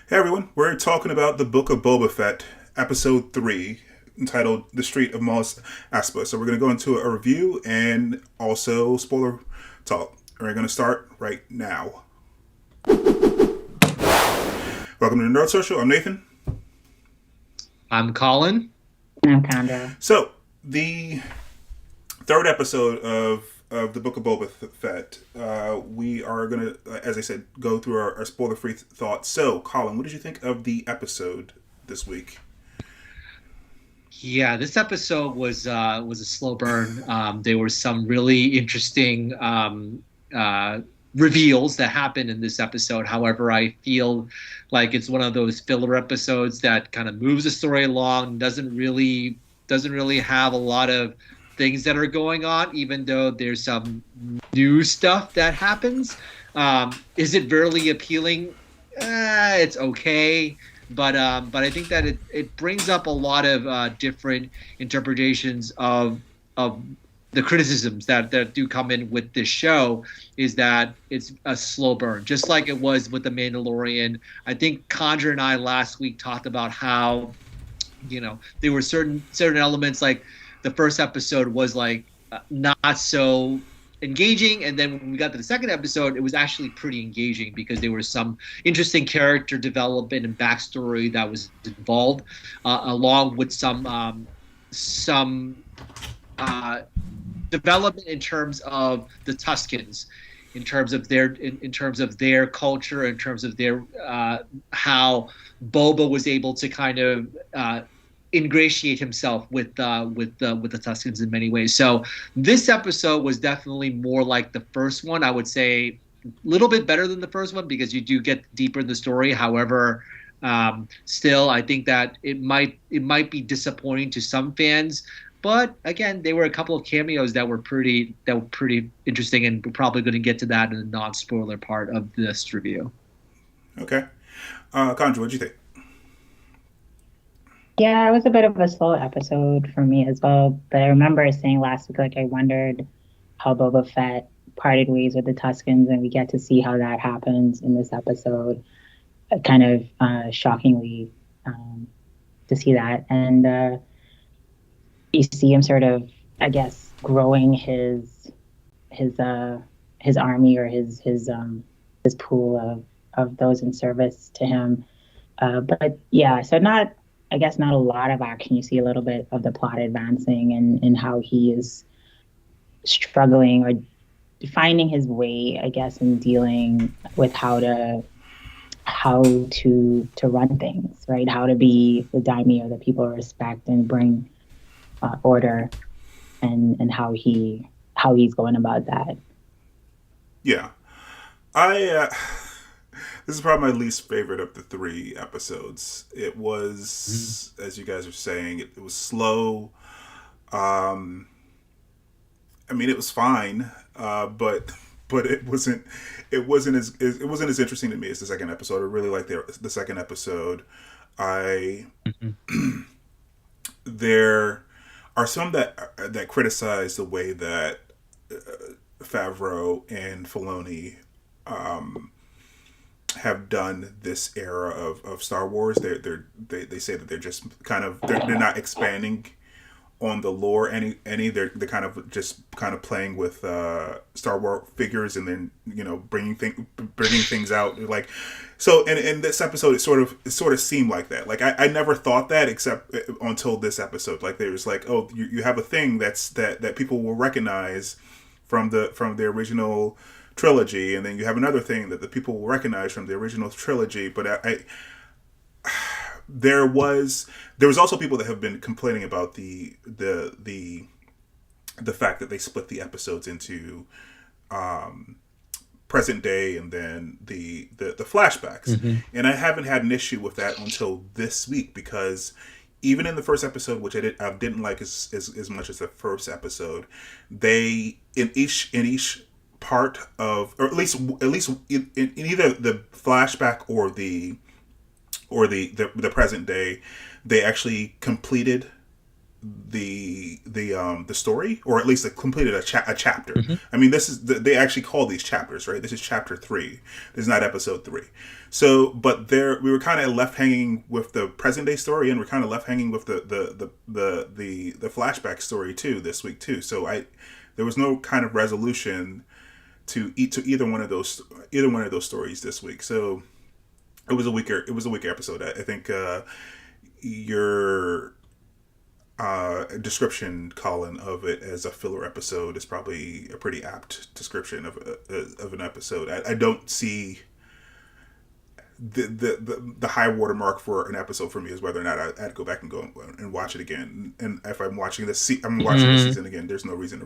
Hey everyone, we're talking about the Book of Boba Fett, Episode 3, entitled The Street of Mos Espa. So we're going to go into a review and also spoiler talk. We're going to start right now. Welcome to the Nerd Social. I'm Nathan. I'm Colin. I'm Condra. So, the third episode of the Book of Boba Fett, we are going to, as I said, go through our spoiler-free thoughts. So, Colin, what did you think of the episode this week? Yeah, this episode was a slow burn. There were some really interesting reveals that happened in this episode. However, I feel like it's one of those filler episodes that kind of moves the story along, doesn't really have a lot of things that are going on, even though there's some new stuff that happens. Is it very appealing? It's okay. But I think that it brings up a lot of different interpretations of the criticisms that do come in with this show. Is that it's a slow burn, just like it was with The Mandalorian. I think Condra and I last week talked about how there were certain elements, like the first episode was like not so engaging, and then when we got to the second episode, it was actually pretty engaging because there was some interesting character development and backstory that was involved, along with some development in terms of the Tuskens, in terms of their culture, in terms of their how Boba was able to kind of ingratiate himself with the Tuskens in many ways. So this episode was definitely more like the first one. I would say a little bit better than the first one because you do get deeper in the story. However, still, I think that it might be disappointing to some fans. But again, there were a couple of cameos that were pretty interesting, and we're probably going to get to that in the non-spoiler part of this review. Okay. Conjure, what'd you think? Yeah, it was a bit of a slow episode for me as well. But I remember saying last week, like, I wondered how Boba Fett parted ways with the Tuskens, and we get to see how that happens in this episode. Kind of shockingly to see that. And you see him sort of, I guess, growing his army or his pool of those in service to him. But yeah, so I guess not a lot of action. You see a little bit of the plot advancing and how he is struggling or finding his way, I guess, in dealing with how to run things, right? How to be the daimyo that people respect and bring order, and how he's going about that. Yeah. I this is probably my least favorite of the three episodes. It was, as you guys are saying, it was slow. I mean, it was fine, but it wasn't as interesting to me as the second episode. I really liked the second episode. I There are some that criticize the way that Favreau and Filoni have done this era of Star Wars. They say that they're not expanding on the lore any. They're kind of playing with Star Wars figures, and then bringing things out like so. And in this episode, it sort of seemed like that. Like I never thought that except until this episode. Like there's like, oh, you have a thing that people will recognize from the original trilogy, and then you have another thing that the people will recognize from the original trilogy. But there was also people that have been complaining about the fact that they split the episodes into present day and then the flashbacks. And I haven't had an issue with that until this week, because even in the first episode, which I didn't like as much as the first episode, they in each part of, or at least in either the flashback or the present day, they actually completed the story, or at least they completed a chapter. Mm-hmm. I mean, this is they actually call these chapters, right? This is chapter 3. This is not episode 3. So, but there we were kind of left hanging with the present day story, and we're kind of left hanging with the flashback story too this week too. So there was no kind of resolution to either one of those stories this week. So it was a weaker episode. I think your description, Colin, of it as a filler episode is probably a pretty apt description of an episode. I don't see the high watermark for an episode for me is whether or not I'd go back and go and watch it again. And if I'm watching this, this season again, there's no reason to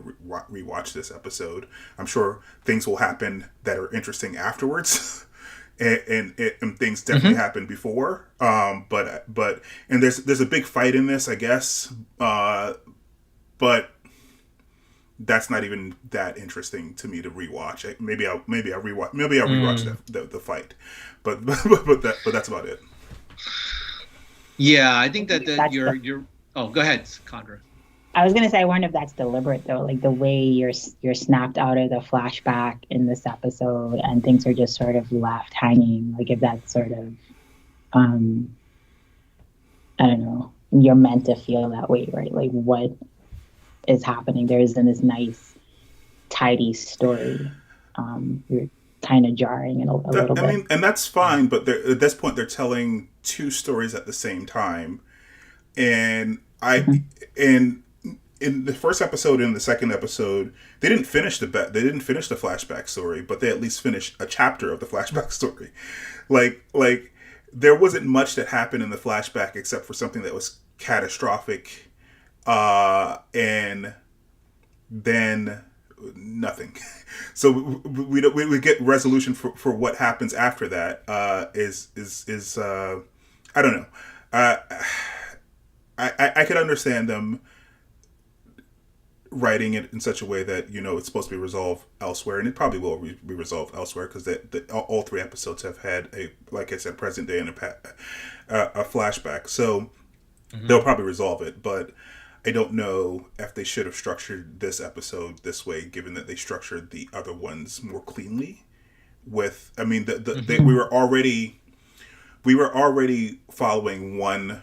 rewatch this episode. I'm sure things will happen that are interesting afterwards. And things definitely happened before. But there's a big fight in this, I guess. But that's not even that interesting to me to rewatch. Maybe I'll rewatch the fight. But that's about it. Yeah, I think that you're. Oh, go ahead, Condra. I was gonna say, I wonder if that's deliberate though, like the way you're snapped out of the flashback in this episode, and things are just sort of left hanging. Like if that's sort of, I don't know, you're meant to feel that way, right? Like what is happening? There isn't this nice, tidy story. You're kind of jarring a little bit. I mean, and that's fine, but at this point they're telling two stories at the same time, and in the first episode and the second episode, they didn't finish the flashback story, but they at least finished a chapter of the flashback story. Like there wasn't much that happened in the flashback except for something that was catastrophic, and then nothing. So we get resolution for what happens after that. Is I don't know. I could understand them writing it in such a way that it's supposed to be resolved elsewhere, and it probably will be resolved elsewhere because all 3 episodes have had like I said, present day and a flashback, so they'll probably resolve it. But I don't know if they should have structured this episode this way, given that they structured the other ones more cleanly. We were already following one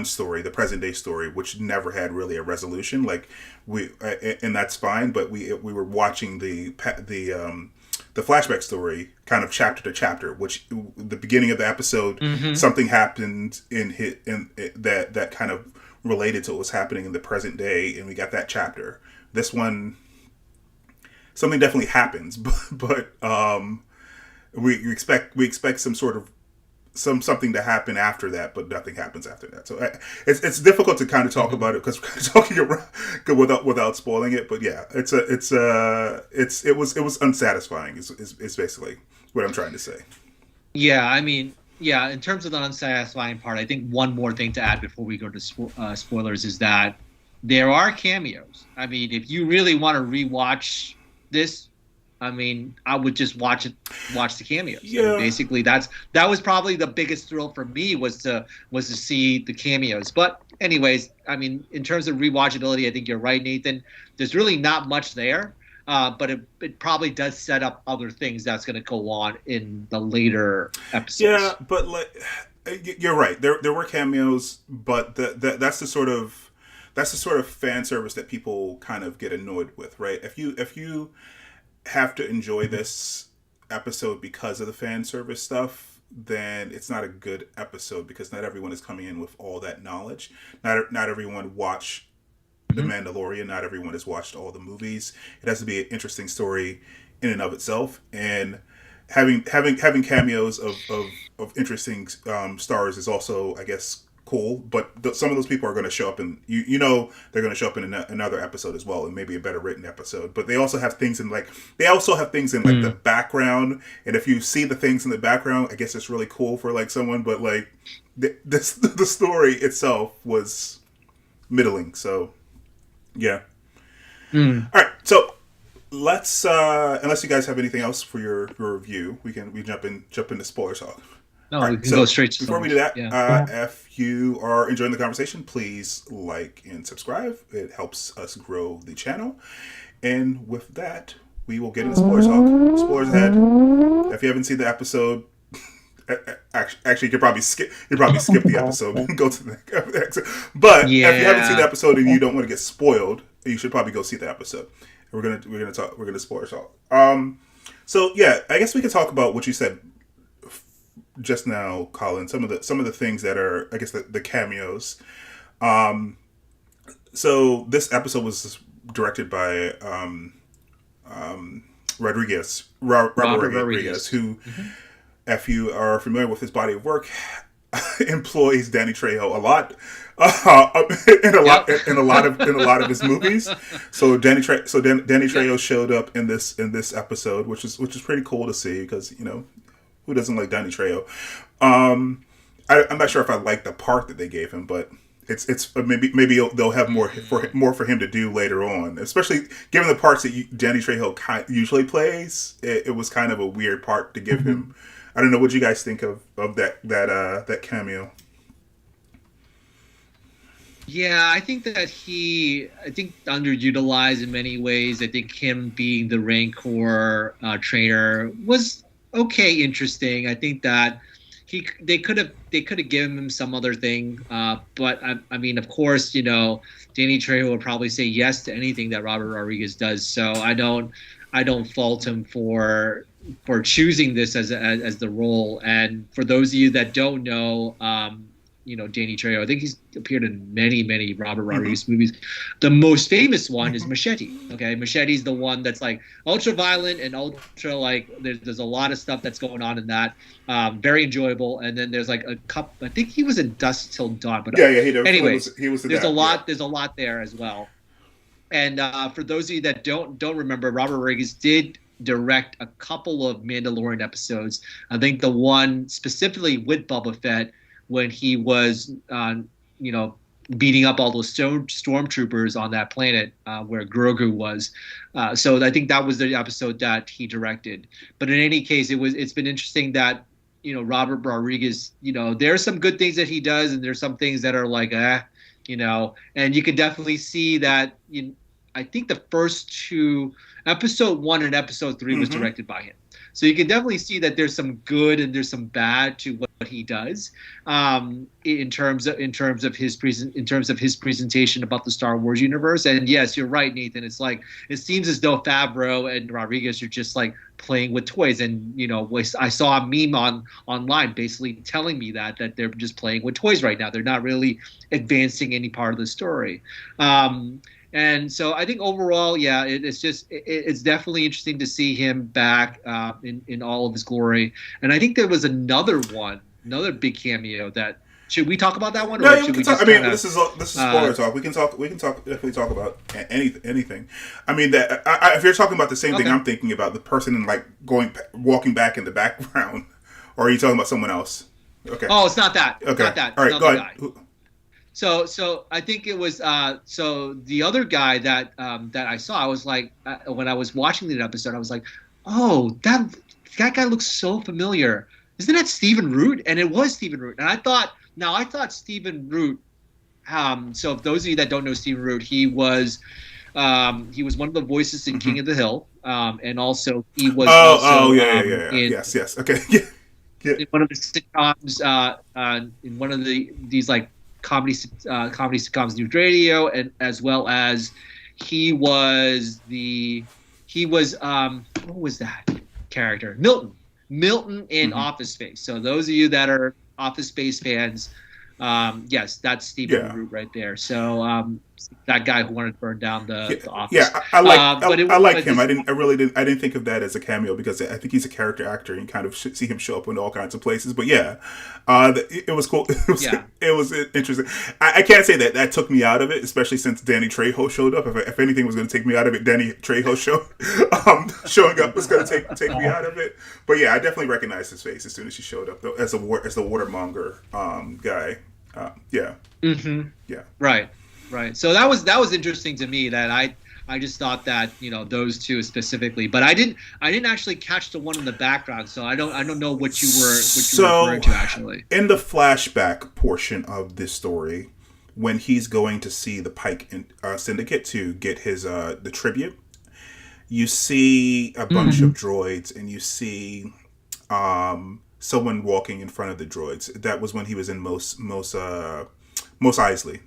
story, the present day story, which never had really a resolution. And that's fine. But we were watching the flashback story kind of chapter to chapter, which the beginning of the episode, something happened that kind of related to what was happening in the present day, and we got that chapter. This one, something definitely happens, but we expect some sort of something to happen after that, but nothing happens after that. So it's difficult to kind of talk about it because we're kind of talking around without spoiling it. But yeah, it was unsatisfying. Is basically what I'm trying to say. Yeah, I mean, yeah. In terms of the unsatisfying part, I think one more thing to add before we go to spoilers is that there are cameos. I mean, if you really want to rewatch this, I mean, I would just watch the cameos. Yeah. And basically, that was probably the biggest thrill for me was to see the cameos. But anyways, I mean, in terms of rewatchability, I think you're right, Nathan. There's really not much there, but it probably does set up other things that's going to go on in the later episodes. Yeah, but you're right. There were cameos, but that's the sort of fan service that people kind of get annoyed with, right? If you have to enjoy this episode because of the fan service stuff, then it's not a good episode because not everyone is coming in with all that knowledge. Not everyone watched The Mandalorian. Not everyone has watched all the movies. It has to be an interesting story in and of itself, and having cameos of interesting stars is also, I guess, cool. But some of those people are going to show up, and they're going to show up in another episode as well, and maybe a better written episode. But they also have things in the background, and if you see the things in the background, I guess it's really cool for someone. But the story itself was middling. So yeah. All right, so let's unless you guys have anything else for your review, we jump into spoiler talk. No, All we right, can so go straight to before we do summers. that, Yeah. if you are enjoying the conversation, please like and subscribe. It helps us grow the channel. And with that, we will get into spoilers talk. Spoilers ahead. If you haven't seen the episode, actually, you could probably skip. You probably skip the episode and go to the episode. But if you haven't seen the Yeah. episode and you don't want to get spoiled, you should probably go see the episode. We're gonna spoiler talk. So yeah, I guess we could talk about what you said just now, Colin. Some of the things that are, I guess, the cameos. So this episode was directed by Robert Rodriguez, who, if you are familiar with his body of work, employs Danny Trejo a lot, in a lot of his movies. So Danny Trejo showed up in this episode, which is pretty cool to see, because who doesn't like Danny Trejo? I'm not sure if I like the part that they gave him, but it's maybe they'll have more for him to do later on, especially given the parts that Danny Trejo usually plays. It was kind of a weird part to give him. I don't know what you guys think of that cameo. Yeah, I think underutilized in many ways. I think him being the Rancor trainer was okay, interesting. I think that they could have given him some other thing, but I mean, of course, Danny Trejo would probably say yes to anything that Robert Rodriguez does. So I don't fault him for choosing this as the role. And for those of you that don't know, Danny Trejo, I think he's appeared in many Robert Rodriguez movies. The most famous one is Machete. Okay, Machete's the one that's like ultra violent and ultra, like, there's a lot of stuff that's going on in that. Very enjoyable. And then there's like a couple. I think he was in Dusk Till Dawn. But anyways, he was there's a lot. Yeah. There's a lot there as well. And for those of you that don't remember, Robert Rodriguez did direct a couple of Mandalorian episodes. I think the one specifically with Boba Fett, when he was, beating up all those stormtroopers on that planet where Grogu was. So I think that was the episode that he directed. But in any case, it's been interesting that, Robert Rodriguez, there's some good things that he does, and there's some things that are like, and you can definitely see that. I think the first two, episode 1 and episode 3, was directed by him. So you can definitely see that there's some good and there's some bad to what he does, in terms of his presentation about the Star Wars universe. And yes, you're right, Nathan. It's like, it seems as though Favreau and Rodriguez are just like playing with toys. And I saw a meme online basically telling me that they're just playing with toys right now. They're not really advancing any part of the story. And so I think overall, yeah, it's definitely interesting to see him back in all of his glory. And I think there was another big cameo that. Should we talk about that one? No, or should we can talk. This is spoiler talk. We can definitely talk about anything. I mean, that if you're talking about the same thing, I'm thinking about the person and like walking back in the background, or are you talking about someone else? Okay. Oh, it's not that. Okay. Not that. All right. Go ahead. Guy. So I think it was so the other guy that I saw, I was like, when I was watching the episode, I was like, oh, that guy looks so familiar. Isn't that Stephen Root? And it was Stephen Root. And I thought Stephen Root. So if those of you that don't know Stephen Root, he was one of the voices in King of the Hill, and also he was yes, okay. Yeah. In one of the sitcoms, in one of these like comedy sitcoms, News Radio, and as well as he was what was that character? Milton in Office Space. So those of you that are Office Space fans, yes, that's Stephen Root right there. So that guy who wanted to burn down the office. Yeah, I like him. I didn't think of that as a cameo, because I think he's a character actor and kind of see him show up in all kinds of places. But yeah, it was cool. It was interesting. I can't say that took me out of it, especially since Danny Trejo showed up. If anything was going to take me out of it, Danny Trejo showing up was going to take me out of it. But yeah, I definitely recognized his face as soon as he showed up, though, as the watermonger guy. Yeah. Mm-hmm. Yeah. Right. So that was interesting to me, that I I just thought that those two specifically, but I didn't actually catch the one in the background, so I don't know what you were referring to actually. In the flashback portion of this story, when he's going to see the Pike Syndicate to get his the tribute, you see a bunch of droids, and you see someone walking in front of the droids. That was when he was in Mos Eisley.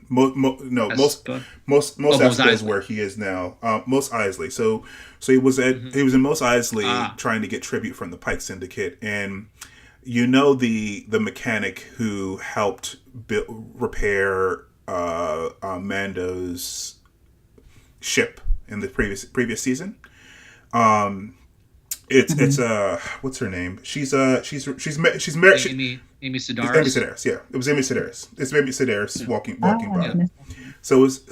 Mos Espa is where he is now. Mos Eisley. So he was he was in Mos Eisley trying to get tribute from the Pike Syndicate, and the mechanic who helped repair Mando's ship in the previous season. It's what's her name? She's married. Amy Sedaris. Amy Sedaris, yeah. It was Amy Sedaris. It's Amy Sedaris walking by. Yeah. So it was.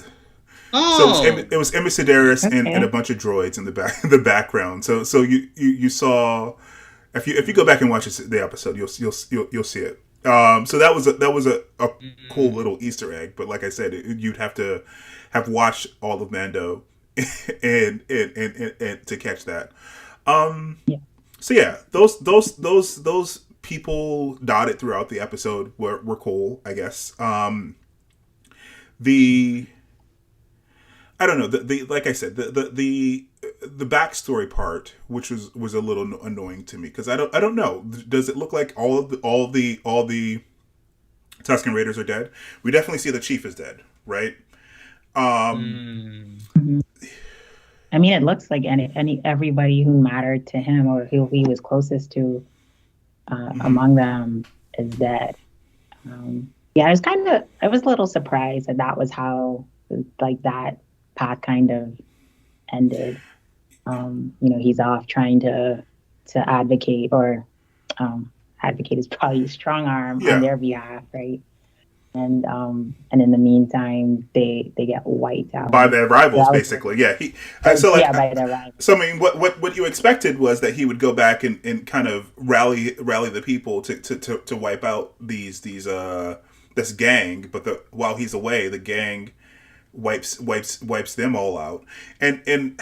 It was Amy Sedaris and a bunch of droids in the background. So you saw, if you go back and watch the episode, you'll see it. So that was a cool little Easter egg. But like I said, you'd have to have watched all of Mando and to catch that. So yeah, those people dotted throughout the episode were cool, I guess. I don't know, like I said, the backstory part, which was a little annoying to me, because I don't know, does it look like all the Tusken Raiders are dead? We definitely see the Chief is dead, right? I mean, it looks like everybody who mattered to him or who he was closest to among them is dead. I was a little surprised that was how that path kind of ended. He's off trying to advocate, or advocate is probably a strong arm on their behalf, right? And in the meantime, they get wiped out by their rivals, basically. Yeah, by their rivals. So I mean, what you expected was that he would go back and kind of rally the people to wipe out this gang, but while he's away, the gang wipes them all out, and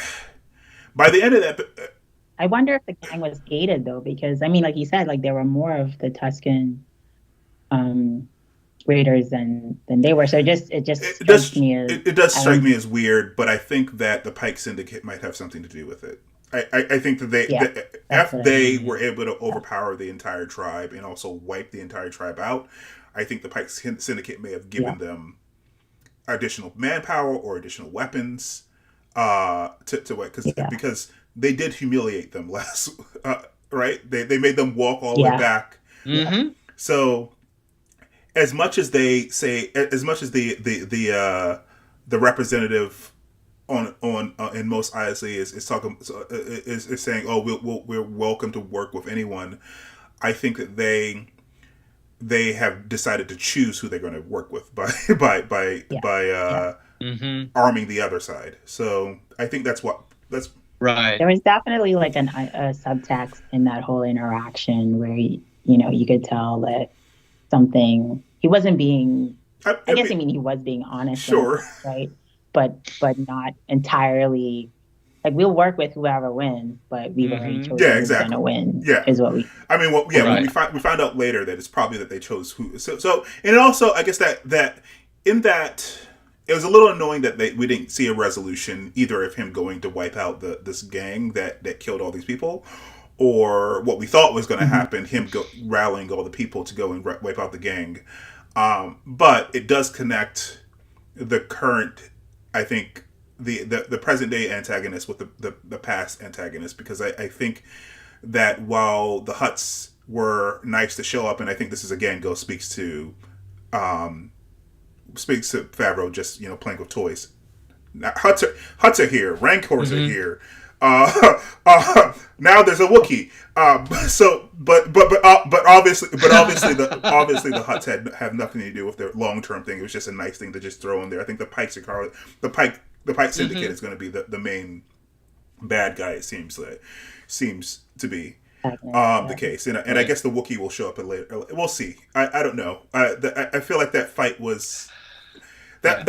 by the end of that, I wonder if the gang was aided though, because I mean, like you said, there were more of the Tusken Raiders than they were. So it just strikes me as it does strike me as weird, but I think that the Pike Syndicate might have something to do with it. I think that they were able to overpower the entire tribe and also wipe the entire tribe out, I think the Pike Syndicate may have given them additional manpower or additional weapons because they did humiliate them last, right? They made them walk all the way back. Mm-hmm. So as much as the representative on in Mos Eisley is saying, oh, we're welcome to work with anyone, I think that they have decided to choose who they're going to work with by arming the other side. So I think that's right. There was definitely a subtext in that whole interaction where you could tell that something, he wasn't being, I mean he was being honest, sure, right, but not entirely. We'll work with whoever wins, but we've already chosen who's going to win. Yeah, is what we. I mean, we found out later that it's probably that they chose who. So, and also, I guess that in that it was a little annoying that we didn't see a resolution either of him going to wipe out this gang that killed all these people, or what we thought was going to happen, him rallying all the people to go and wipe out the gang. But it does connect the current, I think, the present day antagonist with the past antagonist, because I think that while the Hutts were nice to show up, and I think this is again speaks to Favreau just playing with toys. Now, Hutts are here, Rancors are here. Now there's a Wookiee. But obviously the Hutts have nothing to do with their long term thing. It was just a nice thing to just throw in there. I think the Pike Syndicate is going to be the main bad guy. It seems to be the case, and I guess the Wookiee will show up later. We'll see. I don't know. I feel like that fight was that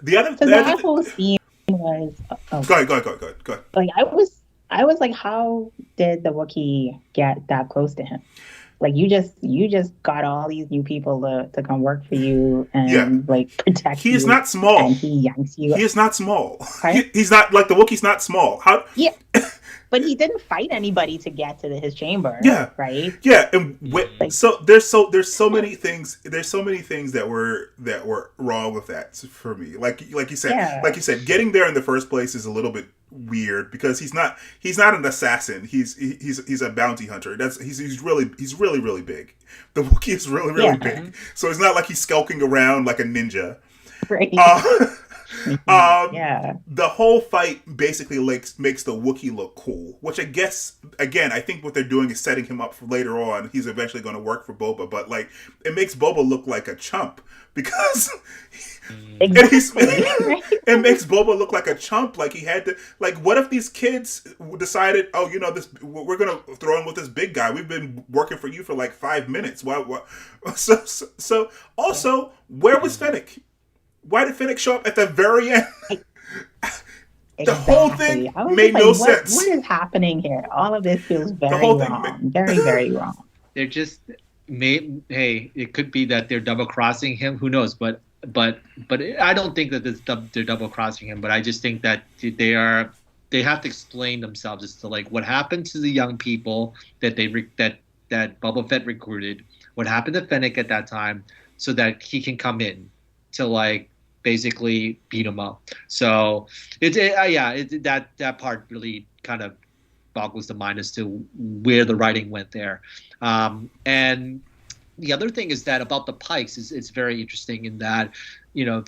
So that whole scene was Go ahead. like I was like, how did the Wookiee get that close to him? Like you just got all these new people to come work for you Yeah. and like protect He you. is not small. And he yanks you. He is not small. Right? He's not like the Wookiee's not small. How? Yeah. But he didn't fight anybody to get to his chamber. Yeah. Right. Yeah. And so there's so many things. There's so many things that were wrong with that for me. Like you said, getting there in the first place is a little bit weird because he's not an assassin. He's a bounty hunter. He's really big. The Wookiee is really big. So it's not like he's skulking around like a ninja. Right. The whole fight basically makes the Wookiee look cool, which I guess, again, I think what they're doing is setting him up for later on. He's eventually going to work for Boba, but like it makes Boba look like a chump because it makes Boba look like a chump. Like he had to, like, what if these kids decided, oh, we're going to throw him with this big guy. We've been working for you for like 5 minutes. What? So also, where was Fennec? Why did Fennec show up at the very end? The whole thing made no sense. What is happening here? All of this feels very wrong. Very, very wrong. They're just hey, it could be that they're double crossing him. Who knows? But I don't think that they're double crossing him. But I just think that they have to explain themselves as to like what happened to the young people that that Boba Fett recruited. What happened to Fennec at that time, so that he can come in to like basically beat him up. So that part really kind of boggles the mind as to where the writing went there. And the other thing is that about the Pikes is it's very interesting in that,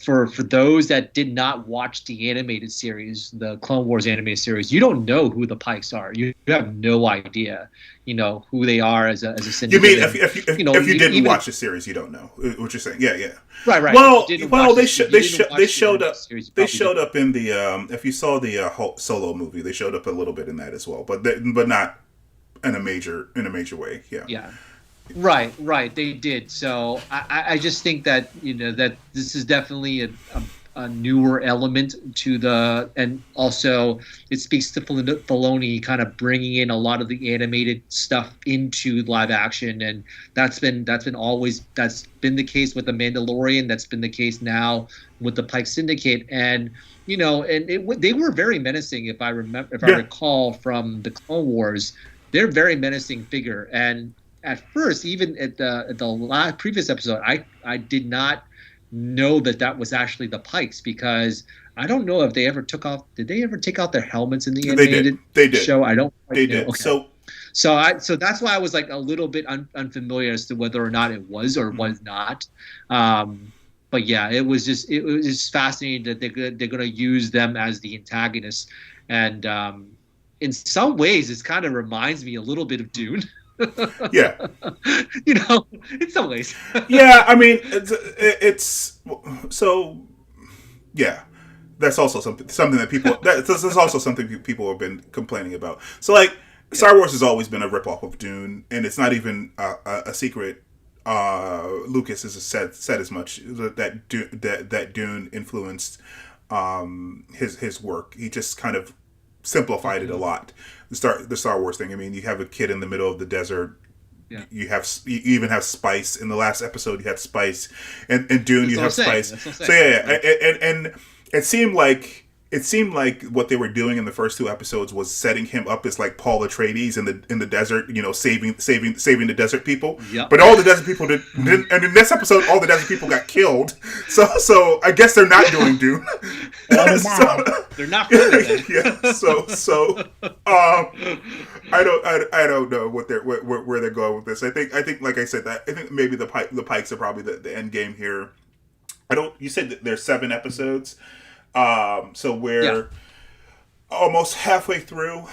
for those that did not watch the animated series, the Clone Wars animated series, you don't know who the Pikes are. You have no idea, who they are as a syndicate. You mean if you didn't watch the series, you don't know what you're saying? Yeah. Right. Well, they showed up. They showed up in the if you saw the Solo movie, they showed up a little bit in that as well, but not in a major way. Yeah. Yeah. Right. They did. So I just think that that this is definitely a newer element to and also it speaks to Filoni kind of bringing in a lot of the animated stuff into live action, and that's been the case with the Mandalorian. That's been the case now with the Pike Syndicate, and they were very menacing. If I recall from the Clone Wars, they're a very menacing figure. And at first, even at the previous episode, I did not know that was actually the Pikes, because I don't know if they ever did they ever take out their helmets in the animated show? I don't. They did. Okay. So that's why I was like a little bit unfamiliar as to whether or not it was or was not. But yeah, it was just fascinating that they're going to use them as the antagonists, and in some ways, it kind of reminds me a little bit of Dune. Yeah. In some ways. Yeah, I mean, it's so. Yeah, that's also something that people. That's also something people have been complaining about. So, like, Star Wars has always been a ripoff of Dune, and it's not even a secret. Lucas has said as much that Dune influenced his work. He just kind of simplified it a lot. The Star Wars thing. I mean, you have a kid in the middle of the desert. Yeah. You even have spice. In the last episode, you had spice, and Dune you have spice. So and it seemed like what they were doing in the first two episodes was setting him up as like Paul Atreides in the desert, saving the desert people. Yep. But all the desert people didn't, and in this episode, all the desert people got killed. So I guess they're not doing Dune. They're not really. Yeah. So I don't know where they're going with this. I think like I said, I think maybe the Pikes are probably the end game here. You said that there's 7 episodes. So we're almost halfway through.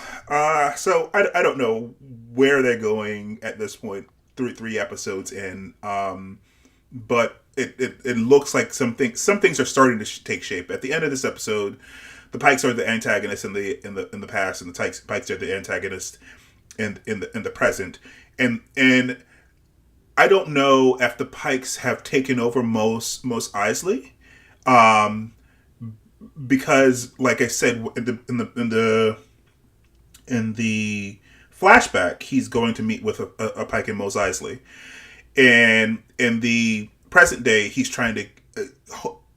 So I don't know where they're going at this point. Three episodes in. But it looks like some things are starting to take shape. At the end of this episode, the Pikes are the antagonists in the past, and the Pikes are the antagonists in the present. And I don't know if the Pikes have taken over Mos Eisley. because, like I said, in the flashback, he's going to meet with a Pike and Mos Eisley, and in the present day, he's trying to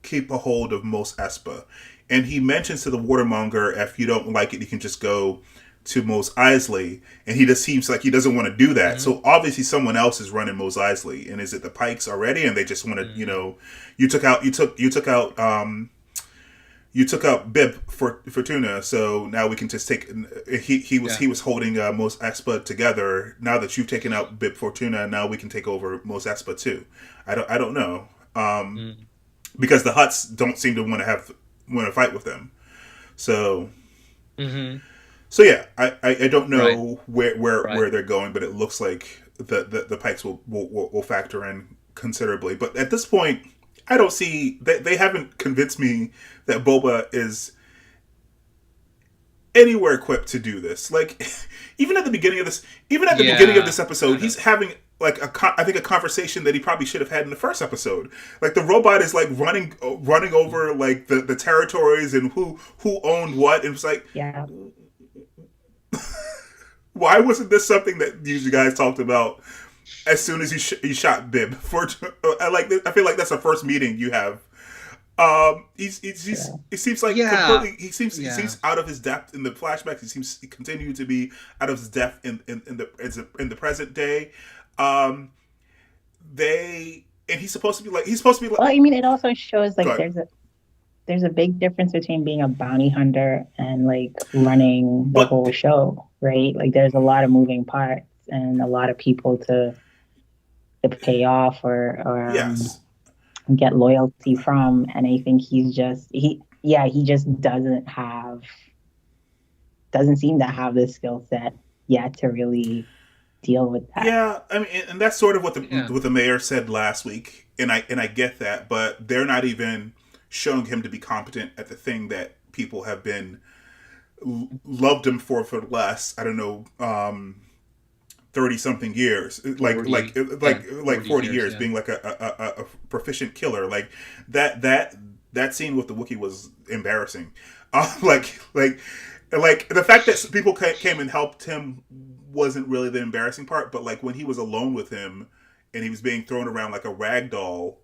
keep a hold of Mos Espa, and he mentions to the Watermonger, if you don't like it, you can just go to Mos Eisley, and he just seems like he doesn't want to do that. Mm-hmm. So obviously, someone else is running Mos Eisley, and is it the Pikes already? And they just want to, mm-hmm. You took out Bib for Fortuna, so now we can just take. He was holding Mos Espa together. Now that you've taken out Bib Fortuna, now we can take over Mos Espa too. I don't know, because the Hutts don't seem to want to fight with them. So, mm-hmm. So yeah, I don't know where they're going, but it looks like the Pikes will factor in considerably. But at this point, I don't see they haven't convinced me that Boba is anywhere equipped to do this. Like, even at the beginning of this episode, he's having like I think a conversation that he probably should have had in the first episode. Like, the robot is like running over like the territories and who owned what, and it's like, yeah. Why wasn't this something that you guys talked about as soon as he shot Bib? I feel like that's the first meeting you have. He seems like completely. He seems out of his depth in the flashbacks. He seems to continue to be out of his depth in the present day. He's supposed to be like. Well, I mean, it also shows like there's a big difference between being a bounty hunter and like running the whole show, right? Like, there's a lot of moving parts and a lot of people to pay off or yes. Get loyalty from, and I think he just doesn't seem to have the skill set yet to really deal with that. Yeah, I mean, and that's sort of what the mayor said last week, and I get that, but they're not even showing him to be competent at the thing that people have been loved him for the last, I don't know, 30-something years, like 40 years, being like a proficient killer. Like that scene with the Wookiee was embarrassing. Like the fact that people came and helped him wasn't really the embarrassing part, but like when he was alone with him and he was being thrown around like a rag doll,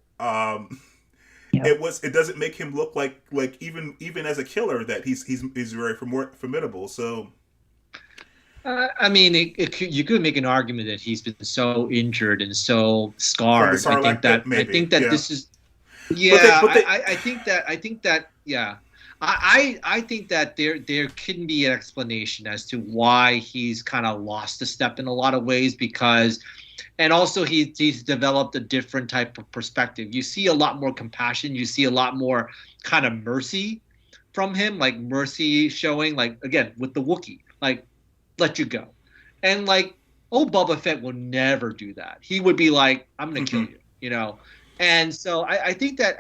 it doesn't make him look like even as a killer that he's very formidable. So. I mean, you could make an argument that he's been so injured and so scarred. I think that this is. Yeah, I think that there can be an explanation as to why he's kind of lost a step in a lot of ways, because, and also he's developed a different type of perspective. You see a lot more compassion. You see a lot more kind of mercy from him, like mercy showing, like, again, with the Wookiee, like, let you go. And like, Boba Fett will never do that. He would be like, I'm going to kill you, And so I think that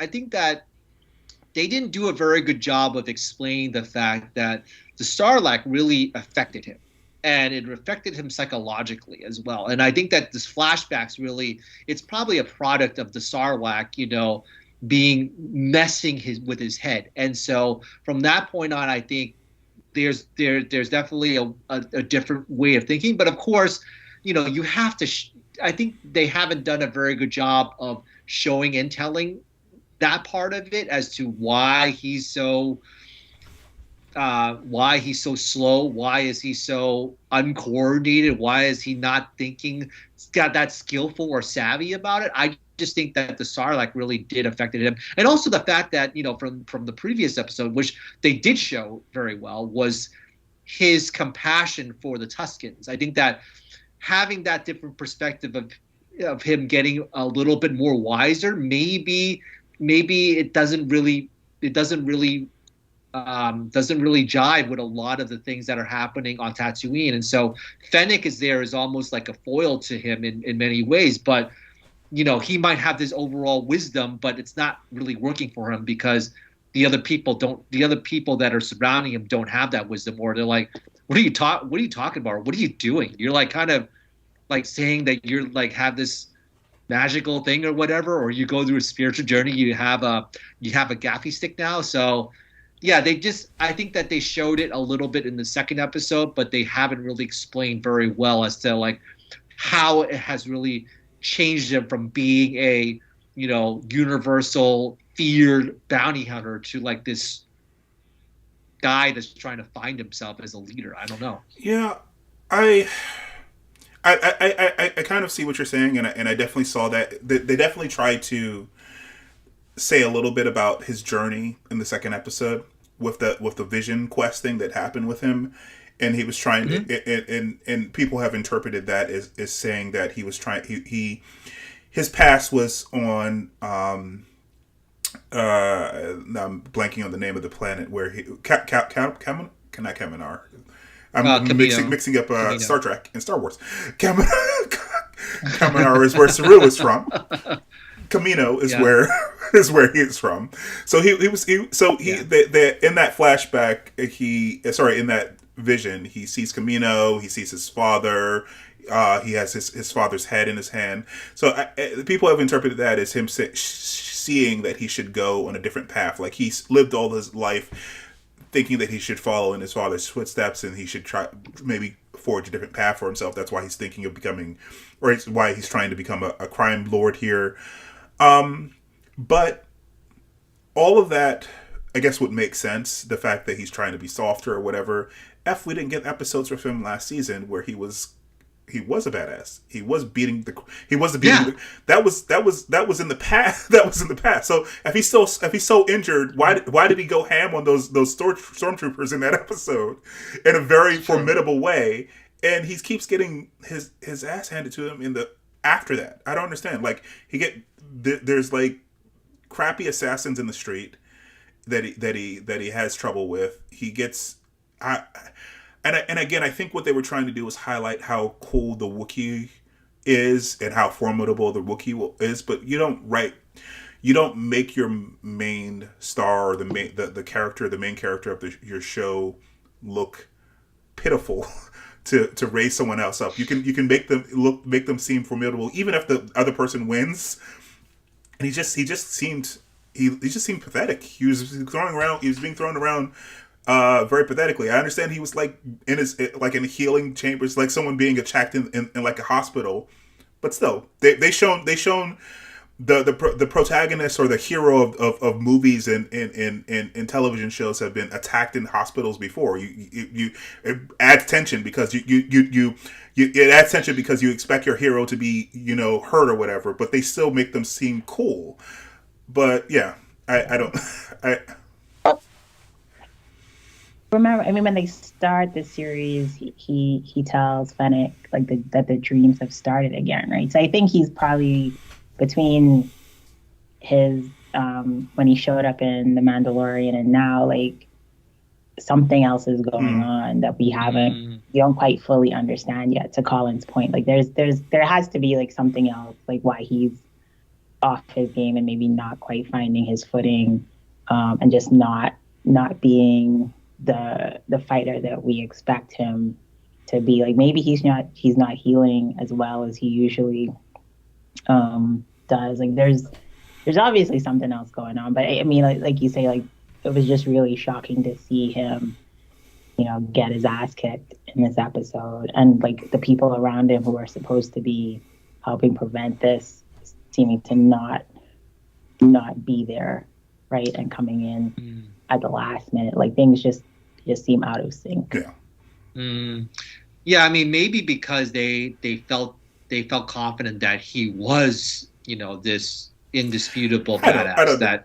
they didn't do a very good job of explaining the fact that the Sarlacc really affected him. And it affected him psychologically as well. And I think that this flashbacks really, it's probably a product of the Sarlacc, messing with his head. And so from that point on, I think there's definitely a different way of thinking. But of course, you have to I think they haven't done a very good job of showing and telling that part of it as to why he's so slow, why is he so uncoordinated, why is he not thinking, got that skillful or savvy about it. I just think that the Sarlacc really did affect him. And also the fact that, from the previous episode, which they did show very well, was his compassion for the Tuskens. I think that having that different perspective of him getting a little bit more wiser, maybe it doesn't really jive with a lot of the things that are happening on Tatooine. And so Fennec is almost like a foil to him in many ways, but he might have this overall wisdom, but it's not really working for him because the other people that are surrounding him don't have that wisdom, or they're like, what are you talking about? What are you doing? You're like kind of like saying that you're like have this magical thing or whatever, or you go through a spiritual journey, you have a gaffy stick now. So yeah, I think that they showed it a little bit in the second episode, but they haven't really explained very well as to like how it has really changed him from being a, universal feared bounty hunter to like this guy that's trying to find himself as a leader. I don't know. Yeah, I I kind of see what you're saying, and I definitely saw that. They definitely tried to say a little bit about his journey in the second episode with the vision quest thing that happened with him, and he was trying to, and people have interpreted that as saying that he was trying his past was on I'm blanking on the name of the planet where he not Kaminar. I'm mixing up Star Trek and Star Wars. Kaminar is where Saru is from. Camino is where he is from. So he in that flashback in that vision he sees Camino, he sees his father, he has his father's head in his hand. So people have interpreted that as him seeing that he should go on a different path. Like he's lived all his life thinking that he should follow in his father's footsteps and he should try maybe forge a different path for himself. That's why he's thinking of becoming, or it's why he's trying to become a crime lord here. But all of that, I guess, would make sense. The fact that he's trying to be softer or whatever. We didn't get episodes from him last season where he was a badass. He was beating the. That was in the past. That was in the past. So if he's so injured, why did he go ham on those stormtroopers in that episode in a very formidable way? And he keeps getting his ass handed to him after that. I don't understand. Like there's like crappy assassins in the street that he has trouble with. He gets and again, I think what they were trying to do was highlight how cool the Wookiee is and how formidable the Wookiee is, but you don't make your main star or the main character of your show look pitiful to raise someone else up. You can make them seem formidable even if the other person wins. And he just seemed pathetic. He was being thrown around very pathetically. I understand he was like in a healing chambers, like someone being attacked in like a hospital, but still, they shown the protagonist or the hero of movies and television shows have been attacked in hospitals before. It adds tension because it adds tension because you expect your hero to be hurt or whatever, but they still make them seem cool. But yeah, I don't. Remember, I mean, when they start the series, he tells Fennec that the dreams have started again, right? So I think he's probably between his when he showed up in The Mandalorian and now, like, something else is going on that we don't quite fully understand yet. To Colin's point, like there has to be like something else, like why he's off his game and maybe not quite finding his footing, and just not being the fighter that we expect him to be. Like maybe he's not healing as well as he usually does. Like there's obviously something else going on, but I mean, like you say, like it was just really shocking to see him get his ass kicked in this episode, and like the people around him who are supposed to be helping prevent this seeming to not be there, right, and coming in at the last minute. Like things just seem out of sync. Yeah, I mean, maybe because they felt confident that he was, this indisputable badass that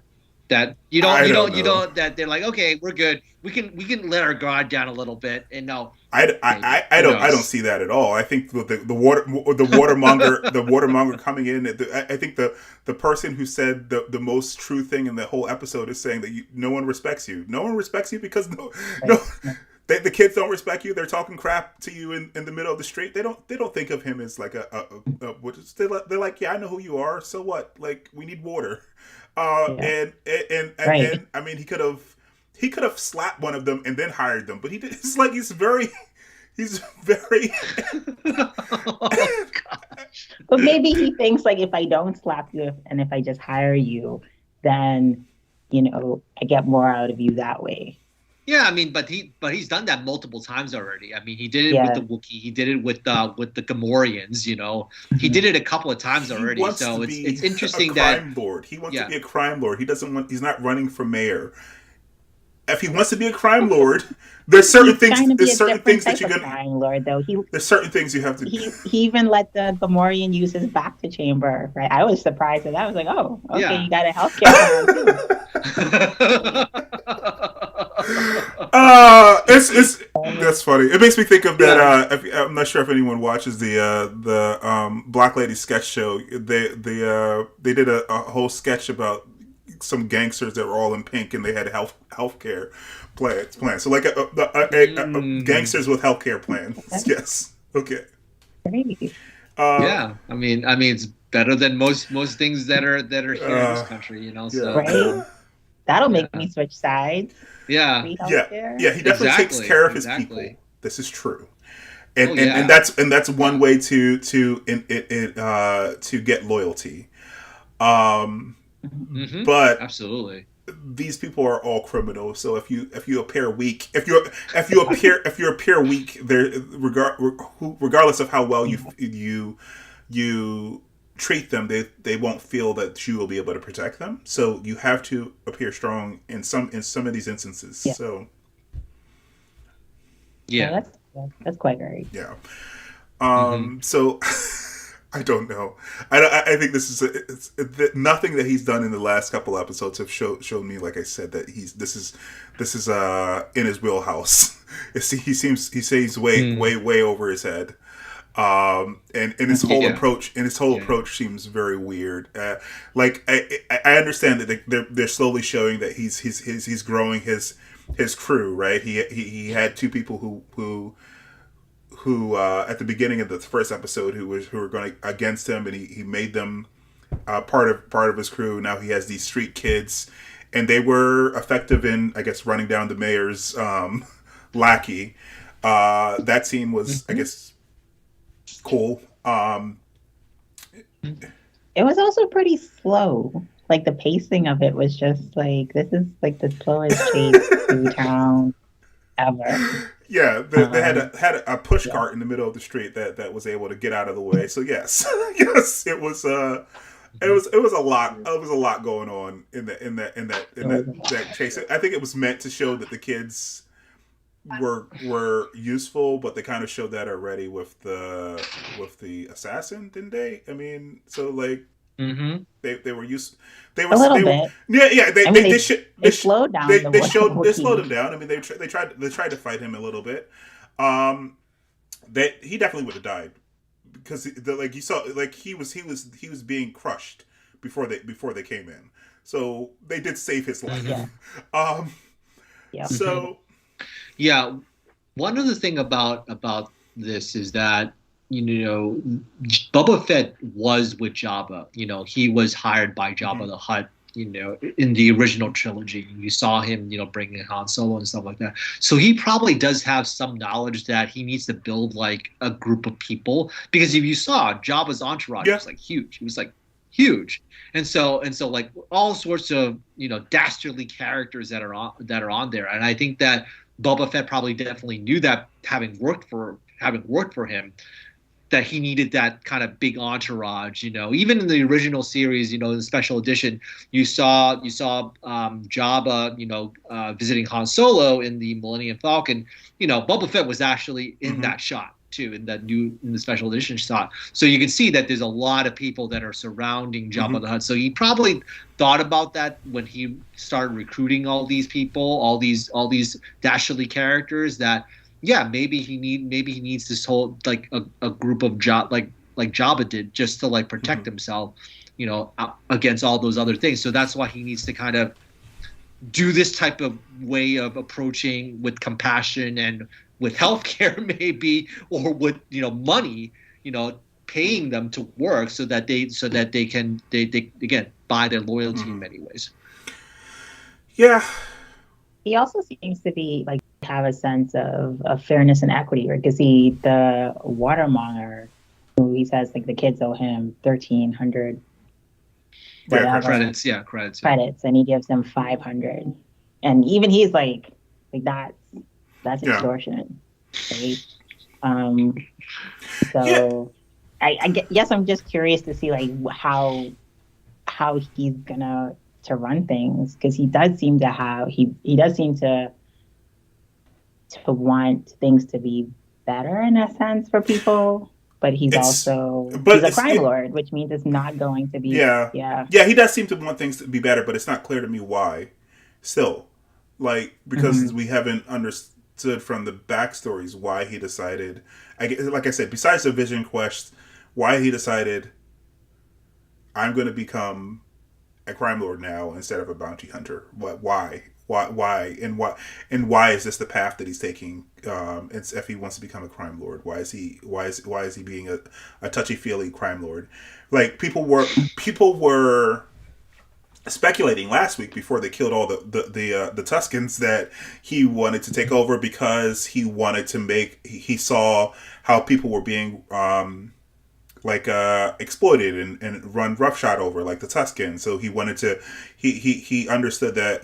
that they're like, okay, we're good. We can let our guard down a little bit. And no, I don't see that at all. I think the watermonger coming in. I think the person who said the most true thing in the whole episode is saying that no one respects you. No one respects you because the kids don't respect you. They're talking crap to you in the middle of the street. They don't think of him as like they're like, yeah, I know who you are. So what? Like we need water. And I mean, he could have slapped one of them and then hired them, but he did. It's like he's very. Oh, gosh. But maybe he thinks like if I don't slap you and if I just hire you, then I get more out of you that way. Yeah, I mean, but he's done that multiple times already. I mean, he did it with Yeah. the Wookiee. He did it with the Gamorreans. He did it a couple of times already. Wants So to it's be interesting a that crime lord. He wants yeah. to be a crime lord. He doesn't want. He's not running for mayor. If he wants to be a crime lord, there's certain He's things. trying to be There's a certain different things that type you're of gonna. crime lord, though. There's certain things you have to. He even let the Gamorrean use his bacta chamber, right? I was surprised at that. I was like, oh, okay, Yeah. you got a healthcare plan too. It's that's funny. It makes me think of that. I'm not sure if anyone watches the Black Lady sketch show. They did a whole sketch about some gangsters that were all in pink and they had healthcare plans. So like a gangsters with healthcare plans. Yes. Okay. Great. Yeah, I mean, it's better than most things that are here in this country. So right? That'll make me switch sides. Yeah. Free Yeah. healthcare. Yeah. He definitely takes care of his people. This is true. And that's one way to get loyalty. But absolutely, these people are all criminals. So if you appear weak, if you appear weak, there regardless of how well you treat them, they won't feel that you will be able to protect them. So you have to appear strong in some of these instances. Yeah. So yeah, that's quite right. Yeah. So I don't know. I think this is nothing that he's done in the last couple episodes have shown me, like I said, that this is in his wheelhouse. He says way over his head. And his whole approach seems very weird. Like I understand that they're slowly showing that he's growing his crew, right? He had two people who at the beginning of the first episode who were going against him, and he made them part of his crew. Now he has these street kids, and they were effective in, I guess, running down the mayor's lackey. That scene was, I guess, cool. It was also pretty slow. Like the pacing of it was just like, this is like the slowest chase through town ever. Yeah, they had a push cart in the middle of the street that was able to get out of the way. So yes, yes, it was a lot. It was a lot going on in that chase. I think it was meant to show that the kids were useful, but they kind of showed that already with the assassin, didn't they? I mean, so like they were used. They were a little bit. Yeah. They slowed down. They slowed him down. I mean, they tried to fight him a little bit. He definitely would have died because like you saw, like he was being crushed before they came in. So they did save his life. Yeah. So. Yeah, one other thing about this is that Boba Fett was with Jabba. He was hired by Jabba the Hutt. In the original trilogy, you saw him, bringing Han Solo and stuff like that. So he probably does have some knowledge that he needs to build like a group of people. Because if you saw Jabba's entourage, was like huge. He was like huge, and so like all sorts of dastardly characters that are on there. And I think that Boba Fett probably definitely knew that, having worked for him, that he needed that kind of big entourage. Even in the original series, in the special edition, you saw Jabba, visiting Han Solo in the Millennium Falcon. Boba Fett was actually in that shot too, in the special edition shot. So you can see that there's a lot of people that are surrounding Jabba the Hutt. So he probably thought about that when he started recruiting all these people, all these dastardly characters. That maybe he needs this whole like a group of like Jabba did, just to like protect himself, against all those other things. So that's why he needs to kind of do this type of way of approaching with compassion and with healthcare, maybe, or with money, paying them to work so that they can again buy their loyalty in many ways. Yeah. He also seems to be like have a sense of fairness and equity, right? Because the watermonger, who he says like the kids owe him 1,300 whatever credits, credits, and he gives him 500, and even he's like that's Yeah. extortion, right? So I guess I'm just curious to see like how he's gonna to run things, because he does seem to want things to be better in a sense for people, but he's It's also but he's a crime lord, which means it's not going to be yeah. He does seem to want things to be better, but it's not clear to me why. Still, like, because we haven't understood from the backstories why he decided. Like I said, besides the Vision quest, why he decided I'm going to become a crime lord now instead of a bounty hunter. Why? And why is this the path that he's taking? If he wants to become a crime lord, why is he being a touchy feely crime lord? Like, people were speculating last week before they killed all the Tuskens that he wanted to take over because he wanted to he saw how people were being exploited and run roughshod over, like the Tusken. So he wanted to. He understood that,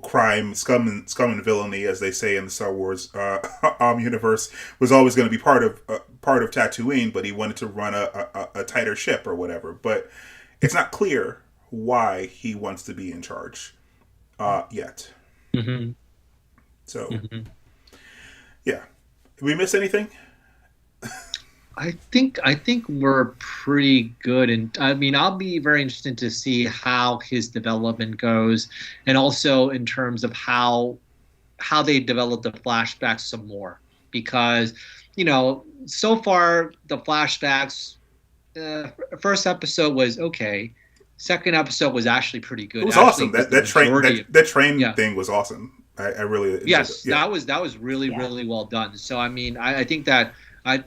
crime, scum and villainy, as they say in the Star Wars universe, was always going to be part of Tatooine. But he wanted to run a tighter ship or whatever. But it's not clear why he wants to be in charge yet. Mm-hmm. So yeah, did we miss anything? I think we're pretty good, and I mean, I'll be very interested to see how his development goes, and also in terms of how they develop the flashbacks some more, because so far the flashbacks, first episode was okay, second episode was actually pretty good. It was Actually, awesome. That train thing was awesome. I really enjoyed it. Yeah. that was really really well done. So I mean, I think that. I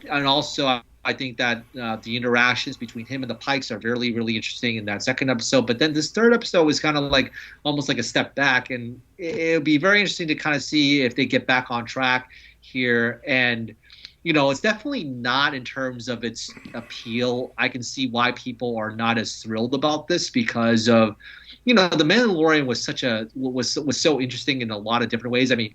think that the interactions between him and the Pikes are really, really interesting in that second episode. But then this third episode was kind of like almost like a step back, and it'll be very interesting to kind of see if they get back on track here. And it's definitely not in terms of its appeal. I can see why people are not as thrilled about this because of the Mandalorian was so interesting in a lot of different ways. I mean,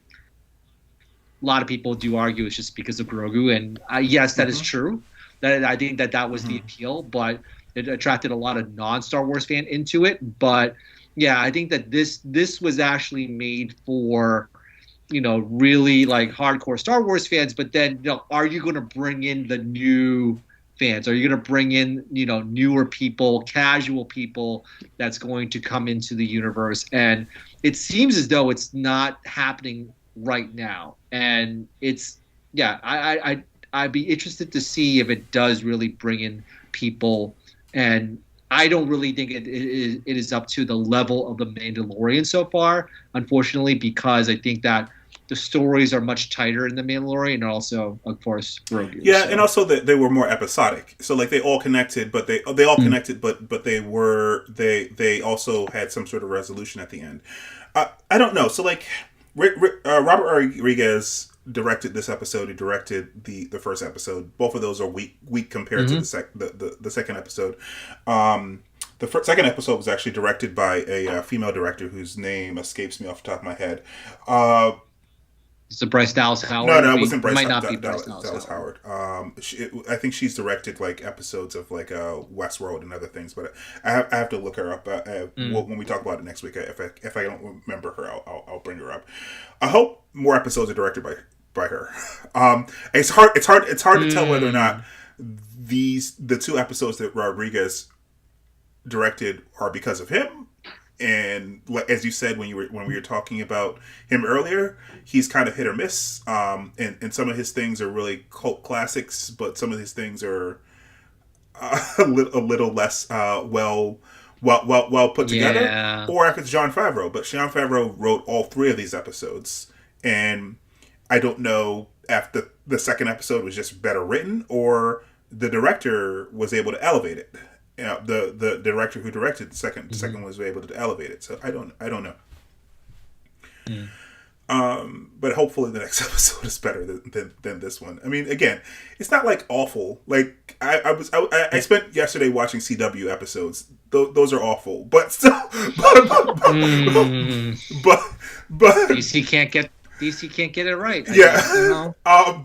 a lot of people do argue it's just because of Grogu, and yes, that is true. That I think that was the appeal, but it attracted a lot of non-Star Wars fan into it. But yeah, I think that this was actually made for really like hardcore Star Wars fans. But then are you going to bring in the new fans? Are you going to bring in newer people, casual people that's going to come into the universe? And it seems as though it's not happening right now, and I'd be interested to see if it does really bring in people, and I don't really think it is up to the level of the Mandalorian so far, unfortunately, because I think that the stories are much tighter in the Mandalorian, and also, of course, Grogu. Yeah, so. And also that they were more episodic. So like they all connected, but they all connected, but they also had some sort of resolution at the end. I don't know. So like. Robert Rodriguez directed this episode. He directed the first episode. Both of those are weak compared to the second episode. The second episode was actually directed by a female director whose name escapes me off the top of my head. Is it Bryce Dallas Howard? No, it wasn't Bryce. It might not be Bryce Dallas Howard. I think she's directed like episodes of like Westworld and other things, but I have to look her up when we talk about it next week. If I don't remember her, I'll bring her up. I hope more episodes are directed by her. It's hard to tell whether or not the two episodes that Rodriguez directed are because of him. And as you said when we were talking about him earlier, he's kind of hit or miss. And some of his things are really cult classics, but some of his things are a little less well put together. Or if it's Jon Favreau, but Jon Favreau wrote all three of these episodes, and I don't know if the second episode was just better written or the director was able to elevate it. The director who directed the second was able to elevate it. So I don't know. But hopefully the next episode is better than this one. I mean, again, it's not like awful. Like I spent yesterday watching CW episodes. Those are awful, but still, but DC can't get it right. Yeah, guess, you know?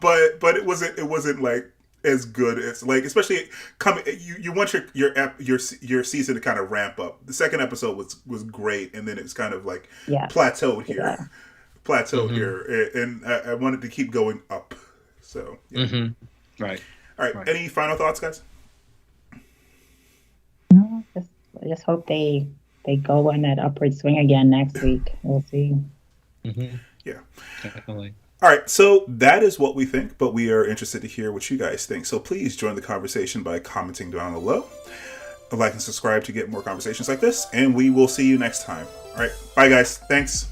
but it wasn't like as good as, like, especially coming. You want your season to kind of ramp up. The second episode was great, and then it's kind of like plateaued here. Yeah. Here, and I wanted to keep going up. So, yeah. Right. All right. Any final thoughts, guys? No, I just hope they go on that upward swing again next week. We'll see. Yeah, definitely. All right, so that is what we think, but we are interested to hear what you guys think. So please join the conversation by commenting down below. Like and subscribe to get more conversations like this, and we will see you next time. All right, bye guys. Thanks.